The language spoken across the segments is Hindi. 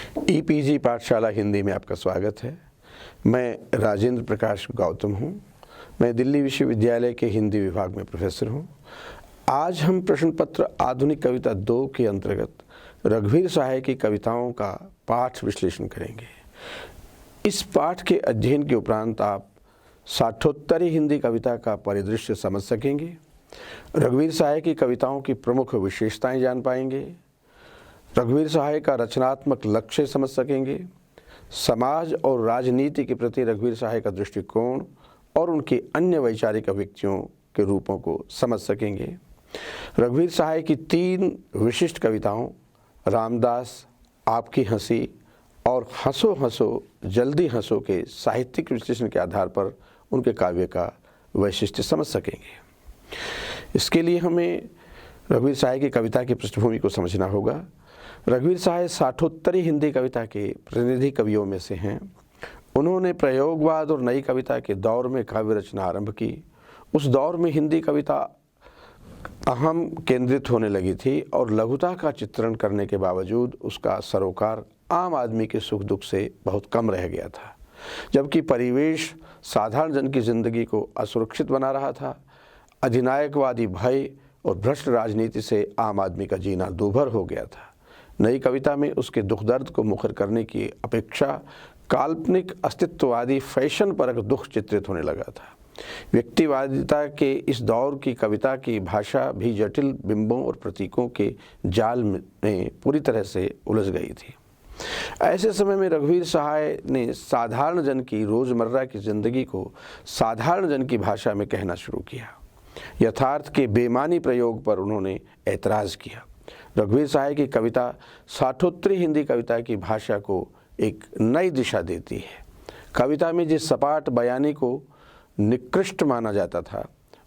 ईपीजी पाठशाला हिंदी में आपका स्वागत है। मैं राजेंद्र प्रकाश गौतम हूँ। मैं दिल्ली विश्वविद्यालय के हिंदी विभाग में प्रोफेसर हूँ। आज हम प्रश्न पत्र आधुनिक कविता 2 के अंतर्गत रघुवीर सहाय की कविताओं का पाठ विश्लेषण करेंगे। इस पाठ के अध्ययन के उपरांत आप साठोत्तरी हिंदी कविता का परिदृश्य समझ सकेंगे, रघुवीर सहाय की कविताओं की प्रमुख विशेषताएं जान पाएंगे, रघुवीर सहाय का रचनात्मक लक्ष्य समझ सकेंगे, समाज और राजनीति के प्रति रघुवीर सहाय का दृष्टिकोण और उनके अन्य वैचारिक अभिव्यक्तियों के रूपों को समझ सकेंगे। रघुवीर सहाय की 3 विशिष्ट कविताओं रामदास, आपकी हंसी और हंसो हंसो जल्दी हंसो के साहित्यिक विश्लेषण के आधार पर उनके काव्य का वैशिष्ट्य समझ सकेंगे। इसके लिए हमें रघुवीर सहाय की कविता की पृष्ठभूमि को समझना होगा। रघुवीर सहाय साठोत्तरी हिंदी कविता के प्रतिनिधि कवियों में से हैं। उन्होंने प्रयोगवाद और नई कविता के दौर में काव्य रचना आरंभ की। उस दौर में हिंदी कविता अहम केंद्रित होने लगी थी और लघुता का चित्रण करने के बावजूद उसका सरोकार आम आदमी के सुख दुख से बहुत कम रह गया था। जबकि परिवेश साधारण जन की जिंदगी को असुरक्षित बना रहा था, अधिनायकवादी भय और भ्रष्ट राजनीति से आम आदमी का जीना दूभर हो गया था। नई कविता में उसके दुख दर्द को मुखर करने की अपेक्षा काल्पनिक अस्तित्ववादी फैशन परक दुख चित्रित होने लगा था। व्यक्तिवादिता के इस दौर की कविता की भाषा भी जटिल बिंबों और प्रतीकों के जाल में पूरी तरह से उलझ गई थी। ऐसे समय में रघुवीर सहाय ने साधारण जन की रोज़मर्रा की ज़िंदगी को साधारण जन की भाषा में कहना शुरू किया। यथार्थ के बेमानी प्रयोग पर उन्होंने ऐतराज़ किया। रघुवीर सहाय की कविता साठोत्तरी हिंदी कविता की भाषा को एक नई दिशा देती है। कविता में जिस सपाट बयानी को निकृष्ट माना जाता था,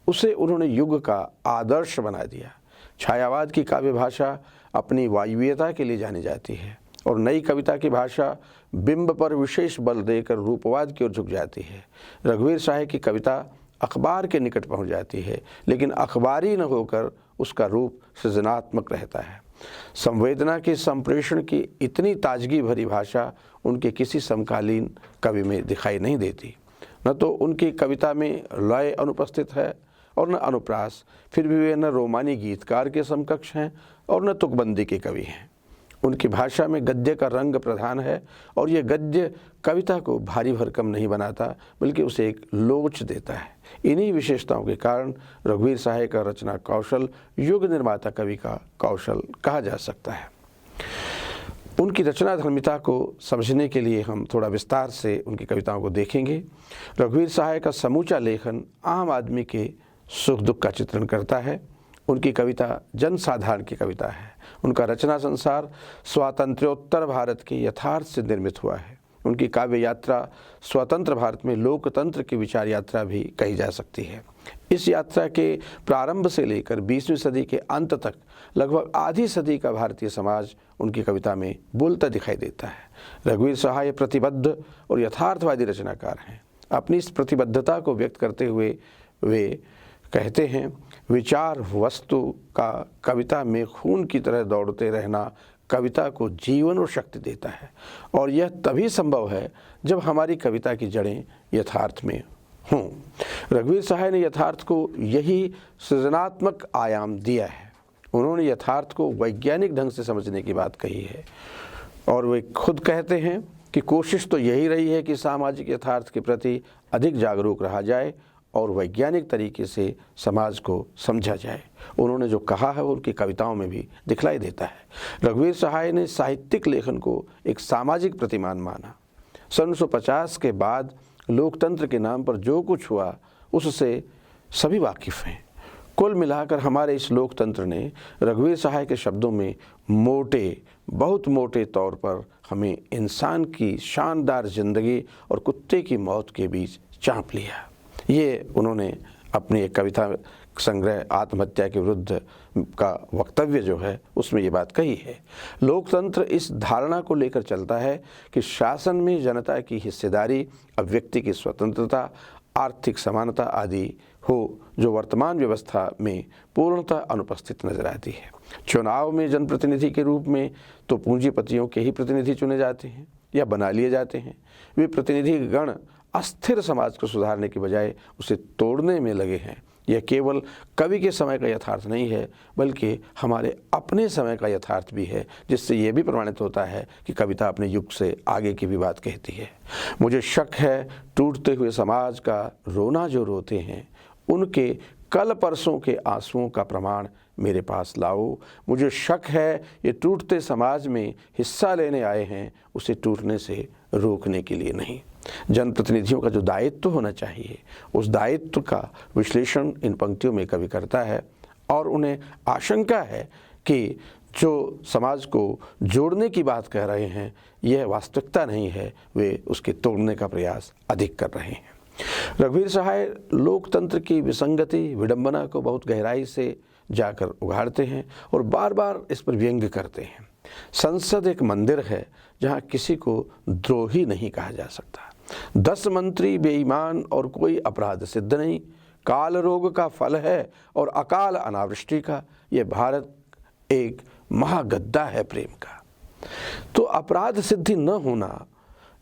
उसे उन्होंने युग का आदर्श बना दिया। छायावाद की काव्य भाषा अपनी वायवीयता के लिए जानी जाती है और नई कविता की भाषा बिंब पर विशेष बल देकर रूपवाद की ओर झुक जाती है। रघुवीर सहाय की कविता अखबार के निकट पहुंच जाती है, लेकिन अखबारी न होकर उसका रूप सृजनात्मक रहता है। संवेदना के संप्रेषण की इतनी ताजगी भरी भाषा उनके किसी समकालीन कवि में दिखाई नहीं देती। न तो उनकी कविता में लय अनुपस्थित है और न अनुप्रास। फिर भी वे न रोमानी गीतकार के समकक्ष हैं और न तुकबंदी के कवि हैं। उनकी भाषा में गद्य का रंग प्रधान है और ये गद्य कविता को भारी भरकम नहीं बनाता, बल्कि उसे एक लोच देता है। इन्हीं विशेषताओं के कारण रघुवीर सहाय का रचना कौशल युग निर्माता कवि का कौशल कहा जा सकता है। उनकी रचना धर्मिता को समझने के लिए हम थोड़ा विस्तार से उनकी कविताओं को देखेंगे। रघुवीर सहाय का समूचा लेखन आम आदमी के सुख दुख का चित्रण करता है। उनकी कविता जनसाधारण की कविता है। उनका रचना संसार स्वातंत्र्योत्तर भारत के यथार्थ से निर्मित हुआ है। उनकी काव्य यात्रा स्वतंत्र भारत में लोकतंत्र की विचार यात्रा भी कही जा सकती है। इस यात्रा के प्रारंभ से लेकर 20वीं सदी के अंत तक लगभग आधी सदी का भारतीय समाज उनकी कविता में बोलता दिखाई देता है। रघुवीर सहाय प्रतिबद्ध और यथार्थवादी रचनाकार हैं। अपनी इस प्रतिबद्धता को व्यक्त करते हुए वे कहते हैं, विचार वस्तु का कविता में खून की तरह दौड़ते रहना कविता को जीवन और शक्ति देता है, और यह तभी संभव है जब हमारी कविता की जड़ें यथार्थ में हों। रघुवीर सहाय ने यथार्थ को यही सृजनात्मक आयाम दिया है। उन्होंने यथार्थ को वैज्ञानिक ढंग से समझने की बात कही है और वे खुद कहते हैं कि कोशिश तो यही रही है कि सामाजिक यथार्थ के प्रति अधिक जागरूक रहा जाए और वैज्ञानिक तरीके से समाज को समझा जाए। उन्होंने जो कहा है वो उनकी कविताओं में भी दिखलाई देता है। रघुवीर सहाय ने साहित्यिक लेखन को एक सामाजिक प्रतिमान माना। सन 1950 के बाद लोकतंत्र के नाम पर जो कुछ हुआ उससे सभी वाकिफ़ हैं। कुल मिलाकर हमारे इस लोकतंत्र ने रघुवीर सहाय के शब्दों में बहुत मोटे तौर पर हमें इंसान की शानदार जिंदगी और कुत्ते की मौत के बीच चाँप लिया। ये उन्होंने अपनी एक कविता संग्रह आत्महत्या के विरुद्ध का वक्तव्य जो है उसमें ये बात कही है। लोकतंत्र इस धारणा को लेकर चलता है कि शासन में जनता की हिस्सेदारी, अभिव्यक्ति की स्वतंत्रता, आर्थिक समानता आदि हो, जो वर्तमान व्यवस्था में पूर्णतः अनुपस्थित नजर आती है। चुनाव में जनप्रतिनिधि के रूप में तो पूंजीपतियों के ही प्रतिनिधि चुने जाते हैं या बना लिए जाते हैं। वे प्रतिनिधि गण अस्थिर समाज को सुधारने के बजाय उसे तोड़ने में लगे हैं। यह केवल कवि के समय का यथार्थ नहीं है, बल्कि हमारे अपने समय का यथार्थ भी है, जिससे यह भी प्रमाणित होता है कि कविता अपने युग से आगे की भी बात कहती है। मुझे शक है टूटते हुए समाज का रोना जो रोते हैं, उनके कल परसों के आंसुओं का प्रमाण मेरे पास लाओ। मुझे शक है ये टूटते समाज में हिस्सा लेने आए हैं, उसे टूटने से रोकने के लिए नहीं। जनप्रतिनिधियों का जो दायित्व होना चाहिए, उस दायित्व का विश्लेषण इन पंक्तियों में कवि करता है और उन्हें आशंका है कि जो समाज को जोड़ने की बात कह रहे हैं, यह वास्तविकता नहीं है, वे उसके तोड़ने का प्रयास अधिक कर रहे हैं। रघुवीर सहाय लोकतंत्र की विसंगति, विडंबना को बहुत गहराई से जाकर उघाड़ते हैं और बार बार इस पर व्यंग्य करते हैं। संसद एक मंदिर है जहाँ किसी को द्रोही नहीं कहा जा सकता। 10 मंत्री बेईमान और कोई अपराध सिद्ध नहीं। काल रोग का फल है और अकाल अनावृष्टि का। यह भारत एक महागद्दा है प्रेम का। तो अपराध सिद्धि न होना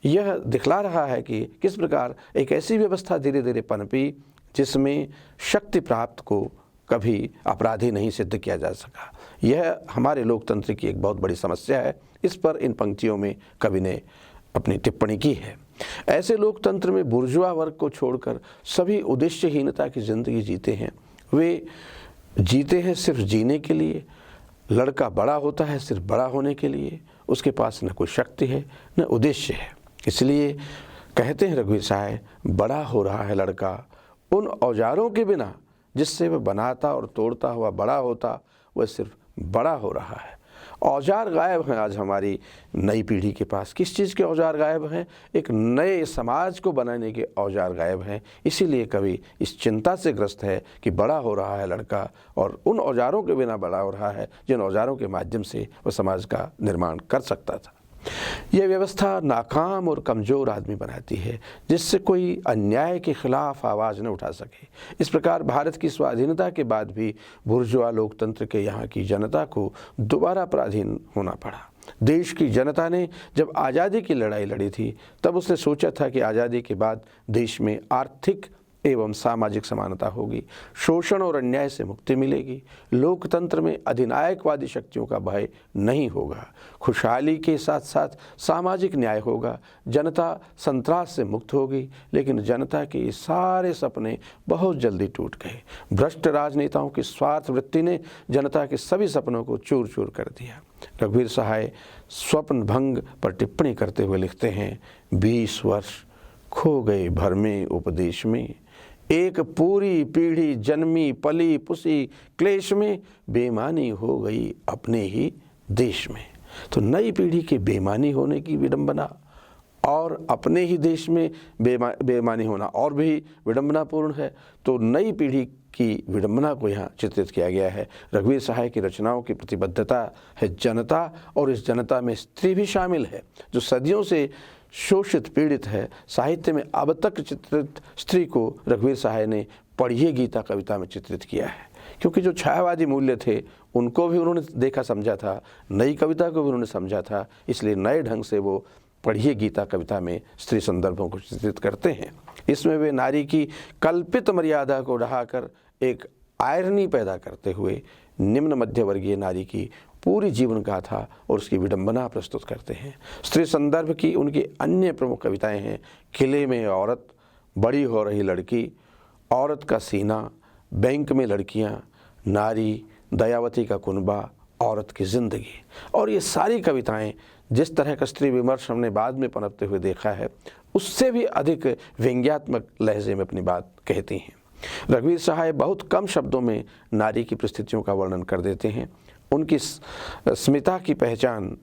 यह दिखला रहा है कि किस प्रकार एक ऐसी व्यवस्था धीरे धीरे पनपी जिसमें शक्ति प्राप्त को कभी अपराधी नहीं सिद्ध किया जा सका। यह हमारे लोकतंत्र की एक बहुत बड़ी समस्या है। इस पर इन पंक्तियों में कवि ने अपनी टिप्पणी की है। ऐसे लोकतंत्र में बुर्जुआ वर्ग को छोड़कर सभी उद्देश्यहीनता की जिंदगी जीते हैं। वे जीते हैं सिर्फ जीने के लिए। लड़का बड़ा होता है सिर्फ बड़ा होने के लिए। उसके पास न कोई शक्ति है न उद्देश्य है। इसलिए कहते हैं रघुवीर सहाय, बड़ा हो रहा है लड़का उन औजारों के बिना जिससे वह बनाता और तोड़ता हुआ बड़ा होता, वह सिर्फ बड़ा हो रहा है। औजार गायब हैं आज हमारी नई पीढ़ी के पास। किस चीज़ के औजार गायब हैं? एक नए समाज को बनाने के औजार गायब हैं। इसीलिए कवि इस चिंता से ग्रस्त है कि बड़ा हो रहा है लड़का और उन औजारों के बिना बड़ा हो रहा है जिन औजारों के माध्यम से वह समाज का निर्माण कर सकता था। यह व्यवस्था नाकाम और कमज़ोर आदमी बनाती है जिससे कोई अन्याय के खिलाफ आवाज़ न उठा सके। इस प्रकार भारत की स्वाधीनता के बाद भी बुर्जुआ लोकतंत्र के यहाँ की जनता को दोबारा पराधीन होना पड़ा। देश की जनता ने जब आज़ादी की लड़ाई लड़ी थी तब उसने सोचा था कि आज़ादी के बाद देश में आर्थिक एवं सामाजिक समानता होगी, शोषण और अन्याय से मुक्ति मिलेगी, लोकतंत्र में अधिनायकवादी शक्तियों का भय नहीं होगा, खुशहाली के साथ साथ सामाजिक न्याय होगा, जनता संत्रास से मुक्त होगी। लेकिन जनता के ये सारे सपने बहुत जल्दी टूट गए। भ्रष्ट राजनेताओं की स्वार्थ वृत्ति ने जनता के सभी सपनों को चूर चूर कर दिया। रघुवीर सहाय स्वप्न भंग पर टिप्पणी करते हुए लिखते हैं, 20 वर्ष खो गए भरमे उपदेश में, एक पूरी पीढ़ी जन्मी पली पुसी क्लेश में, बेईमानी हो गई अपने ही देश में। तो नई पीढ़ी के बेईमानी होने की विडंबना और अपने ही देश में बेईमानी होना और भी विडंबनापूर्ण है। तो नई पीढ़ी की विडंबना को यहाँ चित्रित किया गया है। रघुवीर सहाय की रचनाओं की प्रतिबद्धता है जनता, और इस जनता में स्त्री भी शामिल है जो सदियों से शोषित पीड़ित है। साहित्य में अब तक चित्रित स्त्री को रघुवीर सहाय ने पढ़िए गीता कविता में चित्रित किया है, क्योंकि जो छायावादी मूल्य थे उनको भी उन्होंने देखा समझा था, नई कविता को भी उन्होंने समझा था। इसलिए नए ढंग से वो पढ़िए गीता कविता में स्त्री संदर्भों को चित्रित करते हैं। इसमें वे नारी की कल्पित मर्यादा को ढहाकर एक आयरनी पैदा करते हुए निम्न मध्यवर्गीय नारी की पूरी जीवन गाथा और उसकी विडंबना प्रस्तुत करते हैं। स्त्री संदर्भ की उनकी अन्य प्रमुख कविताएं हैं, किले में औरत, बड़ी हो रही लड़की, औरत का सीना, बैंक में लड़कियां, नारी, दयावती का कुनबा, औरत की ज़िंदगी। और ये सारी कविताएं जिस तरह का स्त्री विमर्श हमने बाद में पनपते हुए देखा है, उससे भी अधिक व्यंग्यात्मक लहजे में अपनी बात कहती हैं। रघुवीर सहाय बहुत कम शब्दों में नारी की परिस्थितियों का वर्णन कर देते हैं। उनकी अस्मिता की पहचान,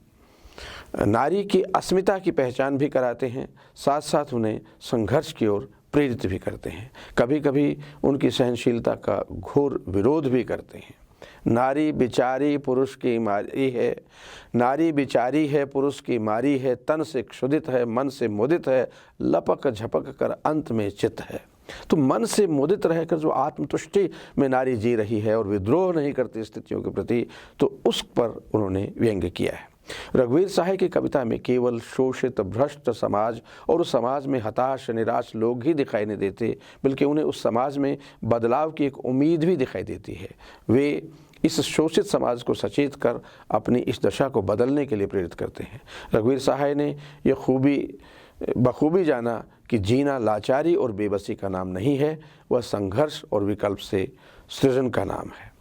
नारी की अस्मिता की पहचान भी कराते हैं, साथ साथ उन्हें संघर्ष की ओर प्रेरित भी करते हैं। कभी कभी उनकी सहनशीलता का घोर विरोध भी करते हैं। नारी बिचारी पुरुष की मारी है, नारी बिचारी है पुरुष की मारी है, तन से क्षुधित है मन से मुदित है, लपक झपक कर अंत में चित है। तो मन से मुदित रहकर जो आत्मतुष्टि में नारी जी रही है और विद्रोह नहीं करती स्थितियों के प्रति, तो उस पर उन्होंने व्यंग्य किया है। रघुवीर सहाय की कविता में केवल शोषित भ्रष्ट समाज और उस समाज में हताश निराश लोग ही दिखाई नहीं देते, बल्कि उन्हें उस समाज में बदलाव की एक उम्मीद भी दिखाई देती है। वे इस शोषित समाज को सचेत कर अपनी इस दशा को बदलने के लिए प्रेरित करते हैं। रघुवीर सहाय ने यह बखूबी जाना कि जीना लाचारी और बेबसी का नाम नहीं है, वह संघर्ष और विकल्प से सृजन का नाम है।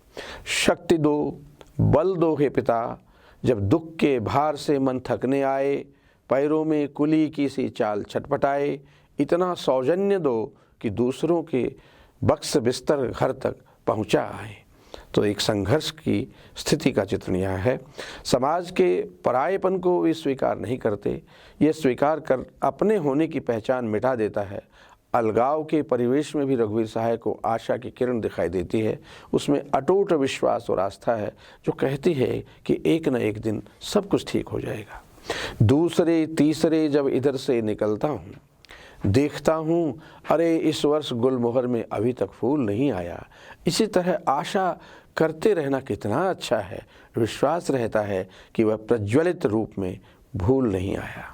शक्ति दो, बल दो हे पिता, जब दुख के भार से मन थकने आए, पैरों में कुली की सी चाल छटपटाए, इतना सौजन्य दो कि दूसरों के बक्स बिस्तर घर तक पहुंचा आए। तो एक संघर्ष की स्थिति का चित्रण यहाँ है। समाज के परायेपन को वे स्वीकार नहीं करते, ये स्वीकार कर अपने होने की पहचान मिटा देता है। अलगाव के परिवेश में भी रघुवीर सहाय को आशा की किरण दिखाई देती है। उसमें अटूट विश्वास और आस्था है, जो कहती है कि एक न एक दिन सब कुछ ठीक हो जाएगा। दूसरे तीसरे जब इधर से निकलता हूँ, देखता हूँ अरे इस वर्ष गुलमोहर में अभी तक फूल नहीं आया। इसी तरह आशा करते रहना कितना अच्छा है। विश्वास रहता है कि वह प्रज्वलित रूप में भूल नहीं आया।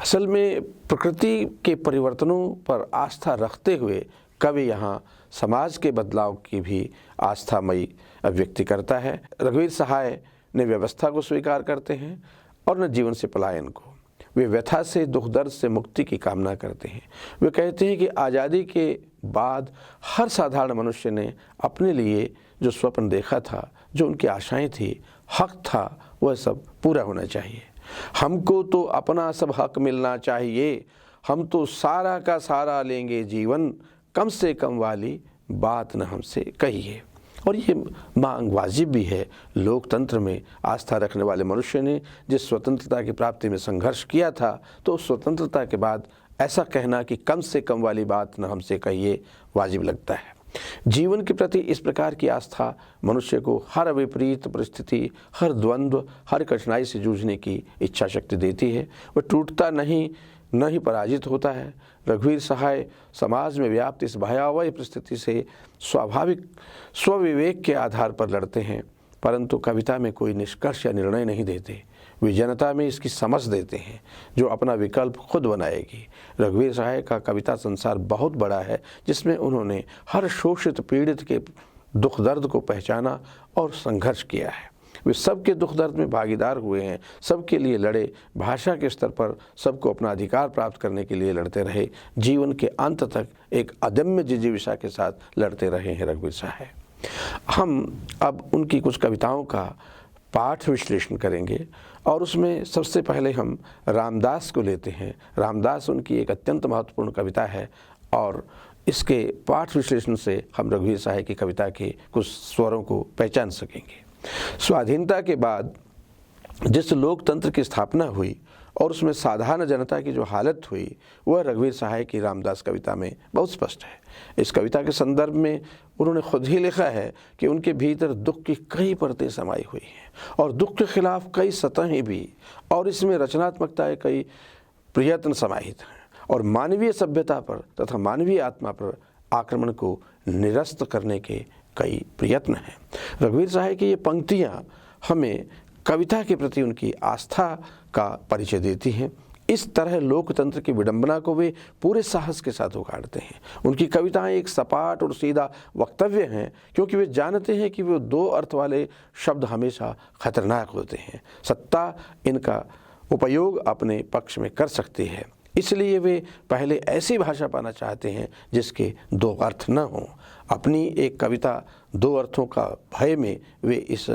असल में प्रकृति के परिवर्तनों पर आस्था रखते हुए कवि यहाँ समाज के बदलाव की भी आस्थामयी अभिव्यक्ति करता है। रघुवीर सहाय ने व्यवस्था को स्वीकार करते हैं और न जीवन से पलायन को। वे व्यथा से दुख दर्द से मुक्ति की कामना करते हैं। वे कहते हैं कि आज़ादी के बाद हर साधारण मनुष्य ने अपने लिए जो स्वप्न देखा था, जो उनकी आशाएं थी, हक था, वह सब पूरा होना चाहिए। हमको तो अपना सब हक मिलना चाहिए, हम तो सारा का सारा लेंगे जीवन, कम से कम वाली बात न हमसे कहिए। और ये मांग वाजिब भी है। लोकतंत्र में आस्था रखने वाले मनुष्य ने जिस स्वतंत्रता की प्राप्ति में संघर्ष किया था, तो उस स्वतंत्रता के बाद ऐसा कहना कि कम से कम वाली बात न हमसे कहिए वाजिब लगता है। जीवन के प्रति इस प्रकार की आस्था मनुष्य को हर विपरीत परिस्थिति, हर द्वंद्व, हर कठिनाई से जूझने की इच्छा शक्ति देती है। वह टूटता नहीं, न ही पराजित होता है। रघुवीर सहाय समाज में व्याप्त इस भयावह परिस्थिति से स्वाभाविक स्वविवेक के आधार पर लड़ते हैं, परंतु कविता में कोई निष्कर्ष या निर्णय नहीं देते। वे जनता में इसकी समझ देते हैं, जो अपना विकल्प खुद बनाएगी। रघुवीर सहाय का कविता संसार बहुत बड़ा है, जिसमें उन्होंने हर शोषित पीड़ित के दुख दर्द को पहचाना और संघर्ष किया है। वे सबके दुख दर्द में भागीदार हुए हैं, सबके लिए लड़े, भाषा के स्तर पर सबको अपना अधिकार प्राप्त करने के लिए लड़ते रहे, जीवन के अंत तक एक अदम्य जिजीविषा के साथ लड़ते रहे हैं रघुवीर सहाय। हम अब उनकी कुछ कविताओं का पाठ विश्लेषण करेंगे और उसमें सबसे पहले हम रामदास को लेते हैं। रामदास उनकी एक अत्यंत महत्वपूर्ण कविता है और इसके पाठ विश्लेषण से हम रघुवीर सहाय की कविता के कुछ स्वरों को पहचान सकेंगे। स्वाधीनता के बाद जिस लोकतंत्र की स्थापना हुई और उसमें साधारण जनता की जो हालत हुई, वह रघुवीर सहाय की रामदास कविता में बहुत स्पष्ट है। इस कविता के संदर्भ में उन्होंने खुद ही लिखा है कि उनके भीतर दुख की कई परतें समाई हुई हैं और दुख के खिलाफ कई सतहें भी, और इसमें रचनात्मकता के कई प्रयत्न समाहित हैं और मानवीय सभ्यता पर तथा मानवीय आत्मा पर आक्रमण को निरस्त करने के कई प्रयत्न हैं। रघुवीर सहाय की ये पंक्तियाँ हमें कविता के प्रति उनकी आस्था का परिचय देती हैं। इस तरह लोकतंत्र की विडंबना को वे पूरे साहस के साथ उखाड़ते हैं। उनकी कविताएं एक सपाट और सीधा वक्तव्य हैं, क्योंकि वे जानते हैं कि वो दो अर्थ वाले शब्द हमेशा खतरनाक होते हैं। सत्ता इनका उपयोग अपने पक्ष में कर सकती है, इसलिए वे पहले ऐसी भाषा पाना चाहते हैं जिसके दो अर्थ न हों। अपनी एक कविता दो अर्थों का भय में वे इस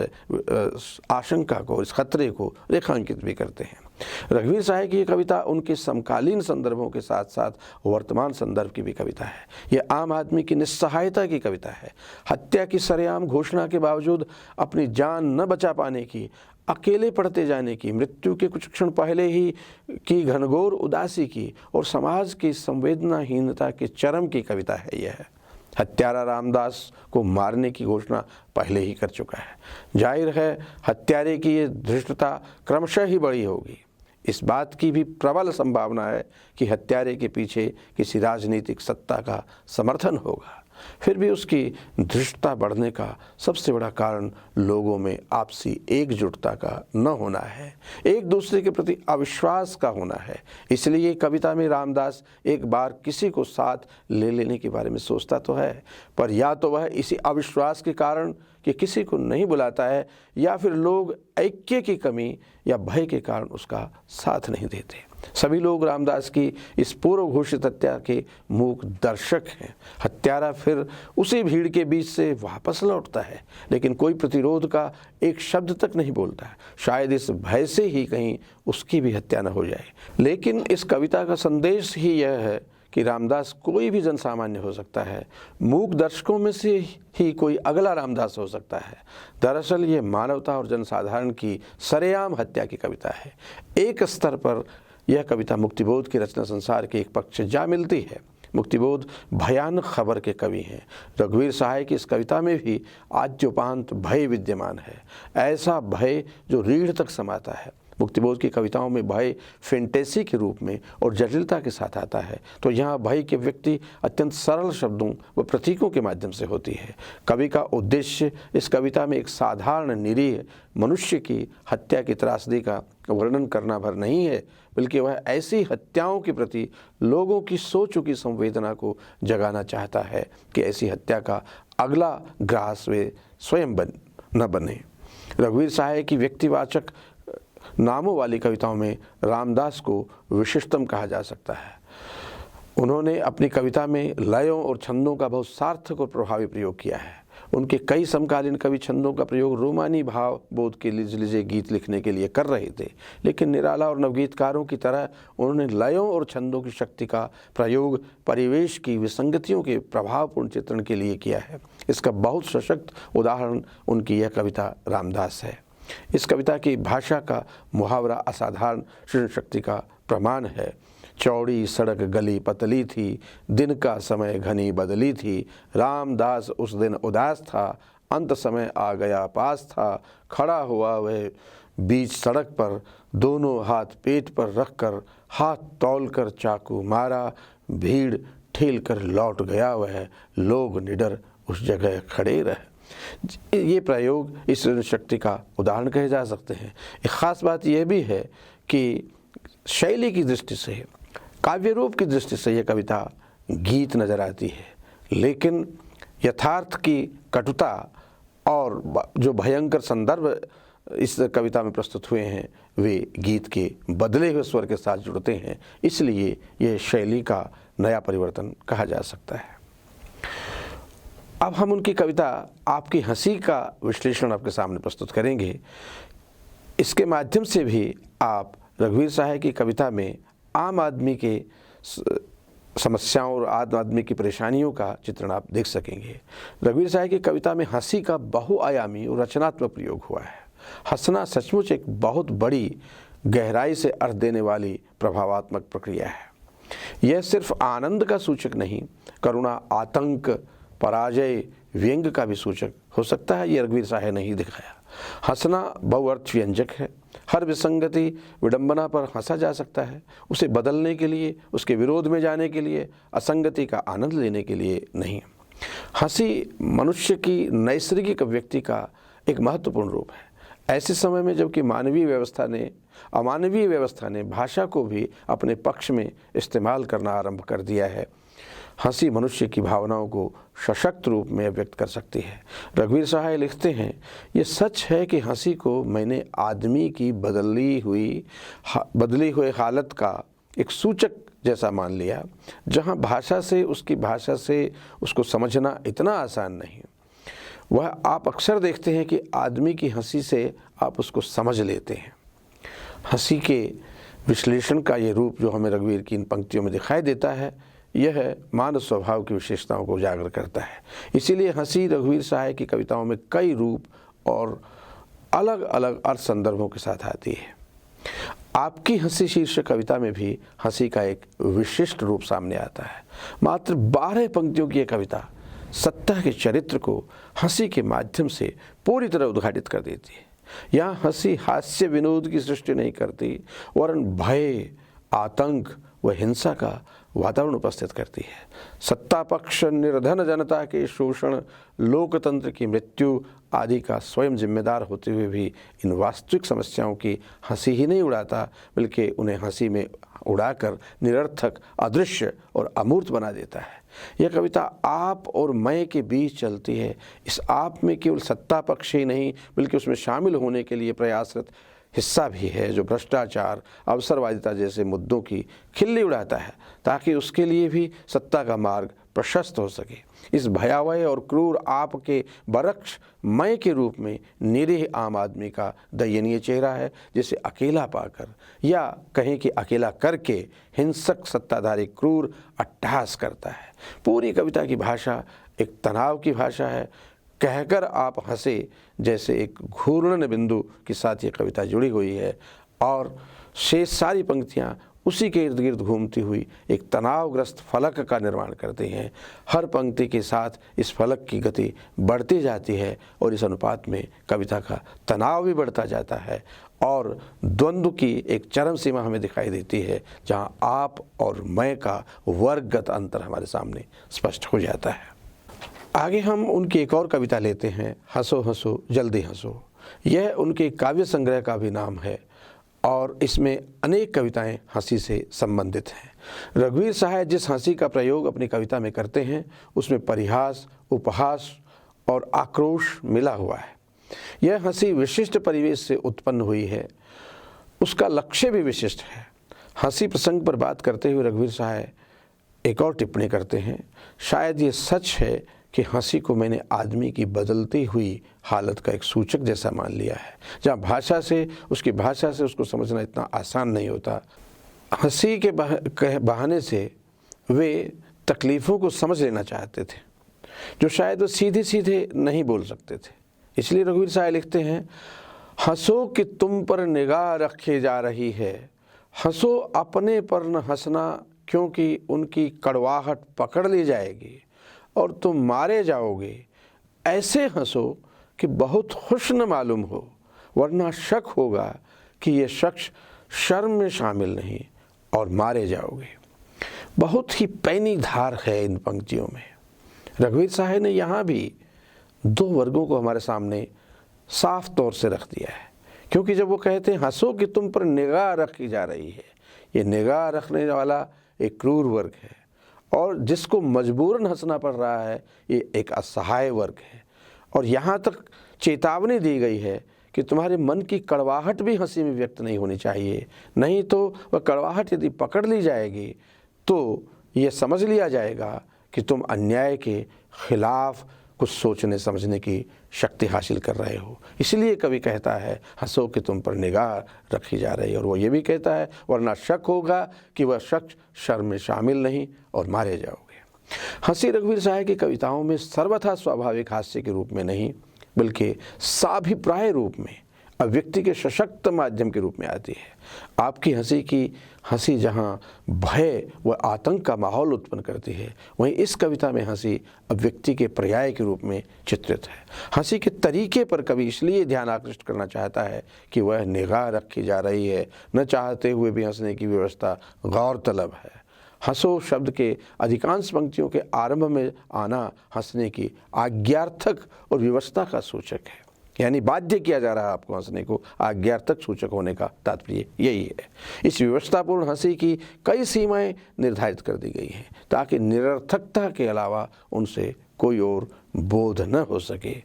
आशंका को, इस खतरे को रेखांकित भी करते हैं। रघुवीर सहाय की कविता उनके समकालीन संदर्भों के साथ साथ वर्तमान संदर्भ की भी कविता है। यह आम आदमी की निस्सहायता की कविता है। हत्या की सरेआम घोषणा के बावजूद अपनी जान न बचा पाने की, अकेले पड़ते जाने की, मृत्यु के कुछ क्षण पहले ही की घनघोर उदासी की और समाज की संवेदनाहीनता के चरम की कविता है यह। हत्यारा रामदास को मारने की घोषणा पहले ही कर चुका है। जाहिर है हत्यारे की ये धृष्टता क्रमशः ही बड़ी होगी। इस बात की भी प्रबल संभावना है कि हत्यारे के पीछे किसी राजनीतिक सत्ता का समर्थन होगा। फिर भी उसकी धृष्टता बढ़ने का सबसे बड़ा कारण लोगों में आपसी एकजुटता का न होना है, एक दूसरे के प्रति अविश्वास का होना है। इसलिए कविता में रामदास एक बार किसी को साथ ले लेने के बारे में सोचता तो है, पर या तो वह इसी अविश्वास के कारण कि किसी को नहीं बुलाता है, या फिर लोग ऐक्य की कमी या भय के कारण उसका साथ नहीं देते। सभी लोग रामदास की इस पूर्व घोषित हत्या के मूक दर्शक हैं। हत्यारा फिर उसी भीड़ के बीच से वापस लौटता है, लेकिन कोई प्रतिरोध का एक शब्द तक नहीं बोलता है, शायद इस भय से ही कहीं उसकी भी हत्या न हो जाए। लेकिन इस कविता का संदेश ही यह है कि रामदास कोई भी जनसामान्य हो सकता है, मूक दर्शकों में से ही कोई अगला रामदास हो सकता है। दरअसल ये मानवता और जनसाधारण की सरेआम हत्या की कविता है। एक स्तर पर यह कविता मुक्तिबोध के रचना संसार के एक पक्ष से जा मिलती है। मुक्तिबोध भयानक खबर के कवि हैं। रघुवीर सहाय की इस कविता में भी आद्योपांत भय विद्यमान है, ऐसा भय जो रीढ़ तक समाता है। मुक्तिबोध की कविताओं में भय फैंटेसी के रूप में और जटिलता के साथ आता है, तो यहाँ भय की व्यक्ति अत्यंत सरल शब्दों व प्रतीकों के माध्यम से होती है। कवि का उद्देश्य इस कविता में एक साधारण निरीह मनुष्य की हत्या की त्रासदी का वर्णन करना भर नहीं है, बल्कि वह ऐसी हत्याओं के प्रति लोगों की सो चुकी संवेदना को जगाना चाहता है कि ऐसी हत्या का अगला ग्रास वे स्वयं न बने। रघुवीर सहाय की व्यक्तिवाचक नामों वाली कविताओं में रामदास को विशिष्टतम कहा जा सकता है। उन्होंने अपनी कविता में लयों और छंदों का बहुत सार्थक और प्रभावी प्रयोग किया है। उनके कई समकालीन कवि छंदों का प्रयोग रोमानी भाव बोध के लिजे गीत लिखने के लिए कर रहे थे, लेकिन निराला और नवगीतकारों की तरह उन्होंने लयों और छंदों की शक्ति का प्रयोग परिवेश की विसंगतियों के प्रभावपूर्ण चित्रण के लिए किया है। इसका बहुत सशक्त उदाहरण उनकी यह कविता रामदास है। इस कविता की भाषा का मुहावरा असाधारण सृजन शक्ति का प्रमाण है। चौड़ी सड़क गली पतली थी, दिन का समय घनी बदली थी, रामदास उस दिन उदास था, अंत समय आ गया पास था, खड़ा हुआ वह बीच सड़क पर, दोनों हाथ पेट पर रखकर, हाथ तौलकर चाकू मारा, भीड़ ठेल कर लौट गया वह, लोग निडर उस जगह खड़े रहे। ये प्रयोग इस शक्ति का उदाहरण कहे जा सकते हैं। एक ख़ास बात यह भी है कि शैली की दृष्टि से, काव्य रूप की दृष्टि से यह कविता गीत नज़र आती है, लेकिन यथार्थ की कटुता और जो भयंकर संदर्भ इस कविता में प्रस्तुत हुए हैं वे गीत के बदले हुए स्वर के साथ जुड़ते हैं, इसलिए यह शैली का नया परिवर्तन कहा जा सकता है। अब हम उनकी कविता आपकी हंसी का विश्लेषण आपके सामने प्रस्तुत करेंगे। इसके माध्यम से भी आप रघुवीर सहाय की कविता में आम आदमी के समस्याओं और आम आदमी की परेशानियों का चित्रण आप देख सकेंगे। रघुवीर सहाय की कविता में हंसी का बहुआयामी और रचनात्मक प्रयोग हुआ है। हंसना सचमुच एक बहुत बड़ी गहराई से अर्थ देने वाली प्रभावात्मक प्रक्रिया है। यह सिर्फ आनंद का सूचक नहीं, करुणा, आतंक, पराजय, व्यंग का भी सूचक हो सकता है। यह रघुवीर सहाय ने ही दिखाया। हंसना बहुअर्थ व्यंजक है। हर विसंगति विडंबना पर हंसा जा सकता है, उसे बदलने के लिए, उसके विरोध में जाने के लिए, असंगति का आनंद लेने के लिए नहीं। हंसी मनुष्य की नैसर्गिक व्यक्ति का एक महत्वपूर्ण रूप है। ऐसे समय में जबकि अमानवीय व्यवस्था ने भाषा को भी अपने पक्ष में इस्तेमाल करना आरंभ कर दिया है, हंसी मनुष्य की भावनाओं को सशक्त रूप में व्यक्त कर सकती है। रघुवीर सहाय लिखते हैं, ये सच है कि हंसी को मैंने आदमी की बदली हुई हालत का एक सूचक जैसा मान लिया, जहाँ उसकी भाषा से उसको समझना इतना आसान नहीं। वह आप अक्सर देखते हैं कि आदमी की हंसी से आप उसको समझ लेते हैं। हंसी के विश्लेषण का ये रूप जो हमें रघुवीर की इन पंक्तियों में दिखाई देता है, यह मानव स्वभाव की विशेषताओं को उजागर करता है। इसीलिए हंसी रघुवीर सहाय की कविताओं में कई रूप और अलग अलग अर्थ संदर्भों के साथ आती है। आपकी हंसी शीर्षक कविता में भी हंसी का एक विशिष्ट रूप सामने आता है। मात्र 12 पंक्तियों की यह कविता सत्ता के चरित्र को हंसी के माध्यम से पूरी तरह उद्घाटित कर देती है। यहाँ हंसी हास्य विनोद की सृष्टि नहीं करती, वरन भय, आतंक व हिंसा का वातावरण उपस्थित करती है। सत्ता पक्ष निर्धन जनता के शोषण, लोकतंत्र की मृत्यु आदि का स्वयं जिम्मेदार होते हुए भी इन वास्तविक समस्याओं की हंसी ही नहीं उड़ाता, बल्कि उन्हें हंसी में उड़ाकर निरर्थक, अदृश्य और अमूर्त बना देता है। यह कविता आप और मैं के बीच चलती है। इस आप में केवल सत्ता पक्ष ही नहीं, बल्कि उसमें शामिल होने के लिए प्रयासरत हिस्सा भी है, जो भ्रष्टाचार, अवसरवादिता जैसे मुद्दों की खिल्ली उड़ाता है, ताकि उसके लिए भी सत्ता का मार्ग प्रशस्त हो सके। इस भयावह और क्रूर आप के बरक्स मैं के रूप में निरीह आम आदमी का दयनीय चेहरा है, जिसे अकेला पाकर या कहें कि अकेला करके हिंसक सत्ताधारी क्रूर अट्टहास करता है। पूरी कविता की भाषा एक तनाव की भाषा है। कहकर आप हंसे जैसे एक घूर्णन बिंदु के साथ ये कविता जुड़ी हुई है, और शेष सारी पंक्तियाँ उसी के इर्द गिर्द घूमती हुई एक तनावग्रस्त फलक का निर्माण करते हैं। हर पंक्ति के साथ इस फलक की गति बढ़ती जाती है, और इस अनुपात में कविता का तनाव भी बढ़ता जाता है, और द्वंद्व की एक चरम सीमा हमें दिखाई देती है, जहाँ आप और मैं का वर्गगत अंतर हमारे सामने स्पष्ट हो जाता है। आगे हम उनकी एक और कविता लेते हैं, हंसो हंसो जल्दी हंसो। यह उनके काव्य संग्रह का भी नाम है, और इसमें अनेक कविताएं हंसी से संबंधित हैं। रघुवीर सहाय जिस हंसी का प्रयोग अपनी कविता में करते हैं, उसमें परिहास, उपहास और आक्रोश मिला हुआ है। यह हंसी विशिष्ट परिवेश से उत्पन्न हुई है, उसका लक्ष्य भी विशिष्ट है। हंसी प्रसंग पर बात करते हुए रघुवीर सहाय एक और टिप्पणी करते हैं, शायद ये सच है कि हंसी को मैंने आदमी की बदलती हुई हालत का एक सूचक जैसा मान लिया है, जहाँ उसकी भाषा से उसको समझना इतना आसान नहीं होता। हंसी के बहाने से वे तकलीफ़ों को समझ लेना चाहते थे, जो शायद वो सीधे सीधे नहीं बोल सकते थे। इसलिए रघुवीर सहाय लिखते हैं, हंसो कि तुम पर निगाह रखी जा रही है, हंसो अपने पर न हंसना, क्योंकि उनकी कड़वाहट पकड़ ली जाएगी और तुम मारे जाओगे। ऐसे हंसो कि बहुत खुश न मालूम हो, वरना शक होगा कि ये शख्स शर्म में शामिल नहीं, और मारे जाओगे। बहुत ही पैनी धार है इन पंक्तियों में। रघुवीर सहाय ने यहाँ भी दो वर्गों को हमारे सामने साफ तौर से रख दिया है, क्योंकि जब वो कहते हैं हंसो कि तुम पर निगाह रखी जा रही है, ये निगाह रखने वाला एक क्रूर वर्ग है, और जिसको मजबूरन हंसना पड़ रहा है ये एक असहाय वर्ग है। और यहाँ तक चेतावनी दी गई है कि तुम्हारे मन की कड़वाहट भी हंसी में व्यक्त नहीं होनी चाहिए, नहीं तो वह कड़वाहट यदि पकड़ ली जाएगी तो ये समझ लिया जाएगा कि तुम अन्याय के खिलाफ कुछ सोचने समझने की शक्ति हासिल कर रहे हो। इसलिए कवि कहता है हंसो कि तुम पर निगाह रखी जा रही है, और वो ये भी कहता है वरना शक होगा कि वह शख्स शर्म में शामिल नहीं, और मारे जाओगे। हंसी रघुवीर सहाय की कविताओं में सर्वथा स्वाभाविक हास्य के रूप में नहीं, बल्कि साभिप्राय रूप में, अभिव्यक्ति के सशक्त माध्यम के रूप में आती है। आपकी हंसी जहाँ भय व आतंक का माहौल उत्पन्न करती है, वहीं इस कविता में हंसी अभिव्यक्ति के पर्याय के रूप में चित्रित है। हंसी के तरीके पर कवि इसलिए ध्यान आकृष्ट करना चाहता है कि वह निगाह रखी जा रही है, न चाहते हुए भी हंसने की व्यवस्था गौरतलब है। हंसो शब्द के अधिकांश पंक्तियों के आरंभ में आना हंसने की आज्ञार्थक और व्यवस्था का सूचक है, यानी बाध्य किया जा रहा है आपको हंसने को, आज्ञार्थक सूचक होने का तात्पर्य यही है। इस व्यवस्थापूर्ण हंसी की कई सीमाएं निर्धारित कर दी गई हैं, ताकि निरर्थकता के अलावा उनसे कोई और बोध न हो सके।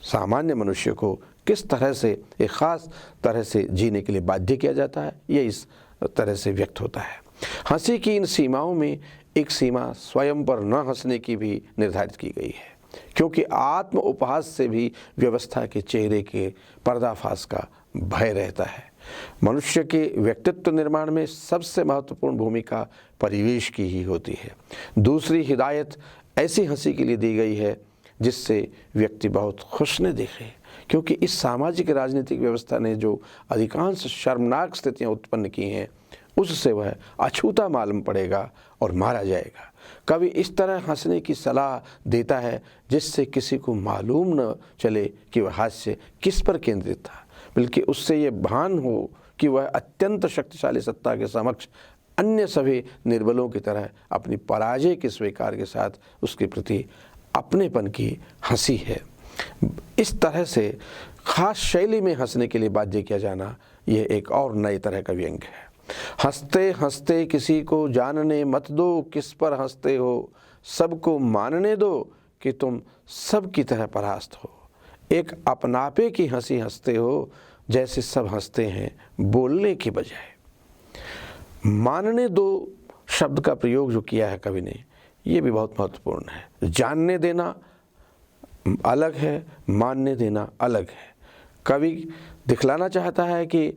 सामान्य मनुष्य को किस तरह से एक ख़ास तरह से जीने के लिए बाध्य किया जाता है, यह इस तरह से व्यक्त होता है। हंसी की इन सीमाओं में एक सीमा स्वयं पर न हंसने की भी निर्धारित की गई है, क्योंकि आत्म उपहास से भी व्यवस्था के चेहरे के पर्दाफाश का भय रहता है। मनुष्य के व्यक्तित्व निर्माण में सबसे महत्वपूर्ण भूमिका परिवेश की ही होती है। दूसरी हिदायत ऐसी हंसी के लिए दी गई है जिससे व्यक्ति बहुत खुश न दिखे, क्योंकि इस सामाजिक राजनीतिक व्यवस्था ने जो अधिकांश शर्मनाक स्थितियां उत्पन्न की हैं, उससे वह अछूता मालूम पड़ेगा और मारा जाएगा। कवि इस तरह हंसने की सलाह देता है जिससे किसी को मालूम न चले कि वह हास्य किस पर केंद्रित था, बल्कि उससे ये भान हो कि वह अत्यंत शक्तिशाली सत्ता के समक्ष अन्य सभी निर्बलों की तरह अपनी पराजय के स्वीकार के साथ उसके प्रति अपनेपन की हंसी है। इस तरह से खास शैली में हंसने के लिए बाध्य किया जाना यह एक और नई तरह का व्यंग है। हंसते हंसते किसी को जानने मत दो, किस पर हंसते हो, सबको मानने दो कि तुम सब की तरह परास्त हो। एक अपनापे की हंसी हंसते हो जैसे सब हंसते हैं बोलने की बजाय। मानने दो शब्द का प्रयोग जो किया है कवि ने, ये भी बहुत महत्वपूर्ण है। जानने देना अलग है, मानने देना अलग है। कवि दिखलाना चाहता है कि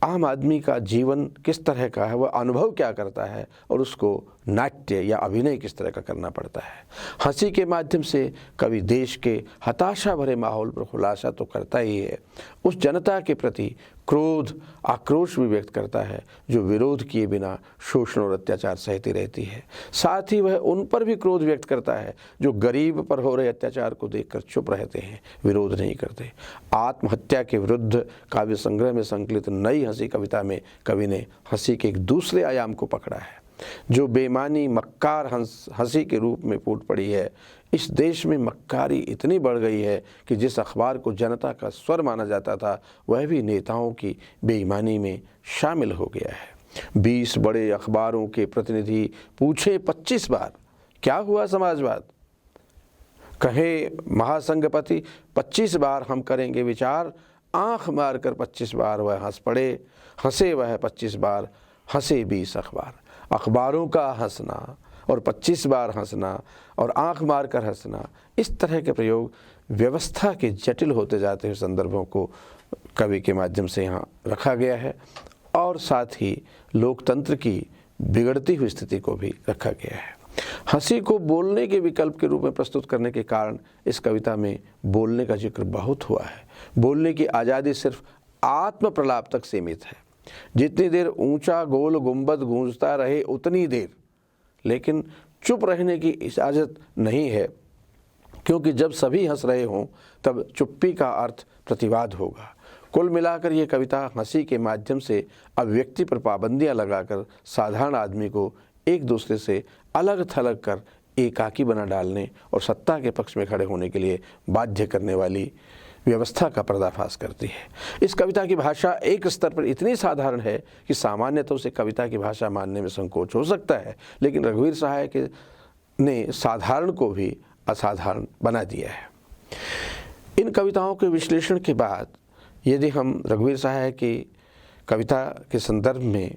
आम आदमी का जीवन किस तरह का है, वह अनुभव क्या करता है और उसको नाट्य या अभिनय किस तरह का करना पड़ता है। हंसी के माध्यम से कवि देश के हताशा भरे माहौल पर खुलासा तो करता ही है, उस जनता के प्रति क्रोध आक्रोश भी व्यक्त करता है जो विरोध किए बिना शोषण और अत्याचार सहती रहती है। साथ ही वह उन पर भी क्रोध व्यक्त करता है जो गरीब पर हो रहे अत्याचार को देखकर चुप रहते हैं, विरोध नहीं करते। आत्महत्या के विरुद्ध काव्य संग्रह में संकलित नई हंसी कविता में कवि ने हंसी के एक दूसरे आयाम को पकड़ा है जो बेमानी मक्कार हंसी के रूप में फूट पड़ी है। इस देश में मक्कारी इतनी बढ़ गई है कि जिस अखबार को जनता का स्वर माना जाता था वह भी नेताओं की बेईमानी में शामिल हो गया है। 20 बड़े अखबारों के प्रतिनिधि पूछे 25 बार क्या हुआ समाजवाद, कहे महासंघपति 25 बार हम करेंगे विचार, आंख मारकर 25 बार वह हंस पड़े, हंसे वह 25 बार, हंसे 20 अखबार। अखबारों का हंसना और 25 बार हंसना और आंख मारकर हंसना, इस तरह के प्रयोग व्यवस्था के जटिल होते जाते हुए संदर्भों को कवि के माध्यम से यहाँ रखा गया है और साथ ही लोकतंत्र की बिगड़ती हुई स्थिति को भी रखा गया है। हंसी को बोलने के विकल्प के रूप में प्रस्तुत करने के कारण इस कविता में बोलने का जिक्र बहुत हुआ है। बोलने की आज़ादी सिर्फ आत्म प्रलाप तक सीमित है। जितनी देर ऊंचा गोल गुंबद गूंजता रहे उतनी देर, लेकिन चुप रहने की इजाज़त नहीं है, क्योंकि जब सभी हंस रहे हों तब चुप्पी का अर्थ प्रतिवाद होगा। कुल मिलाकर ये कविता हंसी के माध्यम से अभिव्यक्ति पर पाबंदियां लगाकर साधारण आदमी को एक दूसरे से अलग थलग कर एकाकी बना डालने और सत्ता के पक्ष में खड़े होने के लिए बाध्य करने वाली व्यवस्था का पर्दाफाश करती है। इस कविता की भाषा एक स्तर पर इतनी साधारण है कि सामान्यतः उसे कविता की भाषा मानने में संकोच हो सकता है, लेकिन रघुवीर सहाय ने साधारण को भी असाधारण बना दिया है। इन कविताओं के विश्लेषण के बाद यदि हम रघुवीर सहाय की कविता के संदर्भ में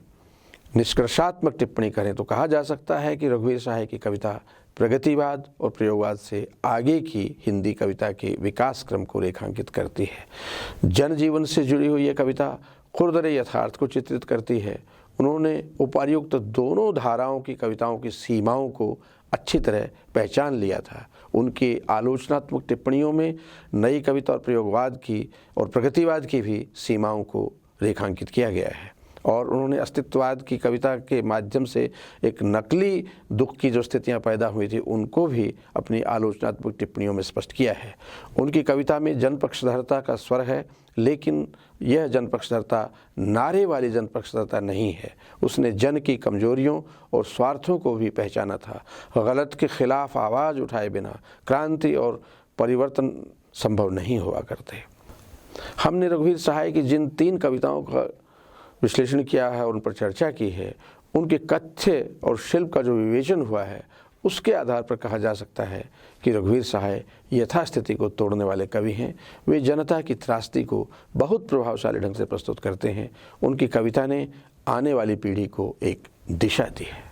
निष्कर्षात्मक टिप्पणी करें तो कहा जा सकता है कि रघुवीर सहाय की कविता प्रगतिवाद और प्रयोगवाद से आगे की हिंदी कविता के विकास क्रम को रेखांकित करती है। जनजीवन से जुड़ी हुई यह कविता खुरदरे यथार्थ को चित्रित करती है। उन्होंने उपर्युक्त दोनों धाराओं की कविताओं की सीमाओं को अच्छी तरह पहचान लिया था। उनकी आलोचनात्मक टिप्पणियों में नई कविता और प्रयोगवाद की और प्रगतिवाद की भी सीमाओं को रेखांकित किया गया है और उन्होंने अस्तित्ववाद की कविता के माध्यम से एक नकली दुख की जो स्थितियां पैदा हुई थी उनको भी अपनी आलोचनात्मक टिप्पणियों में स्पष्ट किया है। उनकी कविता में जनपक्षधरता का स्वर है, लेकिन यह जनपक्षधरता नारे वाली जनपक्षधरता नहीं है। उसने जन की कमजोरियों और स्वार्थों को भी पहचाना था। गलत के खिलाफ आवाज़ उठाए बिना क्रांति और परिवर्तन संभव नहीं हुआ करते। हमने रघुवीर सहाय की जिन 3 कविताओं का विश्लेषण किया है और उन पर चर्चा की है, उनके कथ्य और शिल्प का जो विवेचन हुआ है उसके आधार पर कहा जा सकता है कि रघुवीर सहाय यथास्थिति को तोड़ने वाले कवि हैं। वे जनता की त्रासदी को बहुत प्रभावशाली ढंग से प्रस्तुत करते हैं। उनकी कविता ने आने वाली पीढ़ी को एक दिशा दी है।